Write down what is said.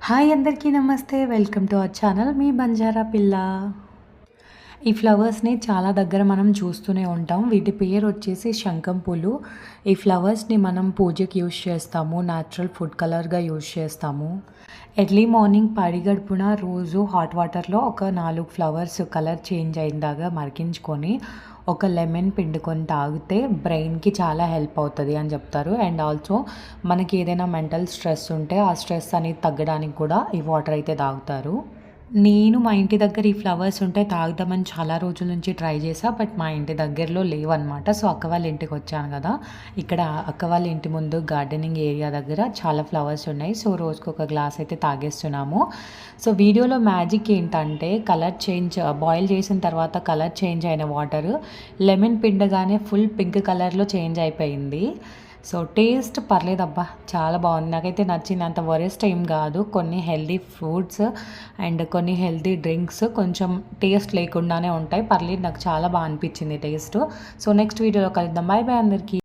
Hi అందరికీ నమస్తే. Welcome to our channel మీ బంజారా పిల్ల. ఈ ఫ్లవర్స్‌ని చాలా దగ్గర మనం చూస్తూనే ఉంటాం. వీటి పేరు వచ్చేసి శంఖం పూలు. ఈ ఫ్లవర్స్‌ని మనం పూజకి యూజ్ చేస్తాము. న్యాచురల్ ఫుడ్ కలర్‌గా యూజ్ చేస్తాము. ఎర్లీ మార్నింగ్ పడిగడుపున రోజు హాట్ వాటర్‌లో ఒక 4 ఫ్లవర్స్ కలర్ చేంజ్ అయ్యేదాకా మరిగించుకొని ఒక లెమన్ పిండుకొని తాగితే బ్రెయిన్‌కి చాలా హెల్ప్ అవుతది అని చెప్తారు. అండ్ ఆల్సో మనకి ఏదైనా మెంటల్ స్ట్రెస్ ఉంటే ఆ స్ట్రెస్ అనేది తగ్గడానికి కూడా ఈ వాటర్ అయితే తాగుతారు. నేను మా ఇంటి దగ్గర ఈ ఫ్లవర్స్ ఉంటే తాగుదామని చాలా రోజుల నుంచి ట్రై చేశా. బట్ మా ఇంటి దగ్గరలో లేవన్నమాట. సో అక్క వాళ్ళ ఇంటికి వచ్చాను కదా! ఇక్కడ అక్క వాళ్ళ ఇంటి ముందు గార్డెనింగ్ ఏరియా దగ్గర చాలా ఫ్లవర్స్ ఉన్నాయి. సో రోజుకొక గ్లాస్ అయితే తాగేస్తున్నాము. సో వీడియోలో మ్యాజిక్ ఏంటంటే కలర్ చేంజ్ బాయిల్ చేసిన తర్వాత కలర్ చేంజ్ అయిన వాటరు లెమన్ పిండగానే ఫుల్ పింక్ కలర్‌లో చేంజ్ అయిపోయింది. సో టేస్ట్ పర్లేదబ్బా! చాలా బాగుంది. నాకైతే నచ్చింది. అంత వరెస్ట్ ఏం కాదు. కొన్ని హెల్తీ ఫ్రూట్స్ అండ్ కొన్ని హెల్తీ డ్రింక్స్ కొంచెం టేస్ట్ లేకుండానే ఉంటాయి. పర్లేదు, నాకు చాలా బాగా అనిపించింది టేస్ట్. సో నెక్స్ట్ వీడియోలో కలుద్దాం. బాయ్ బాయ్ అందరికీ.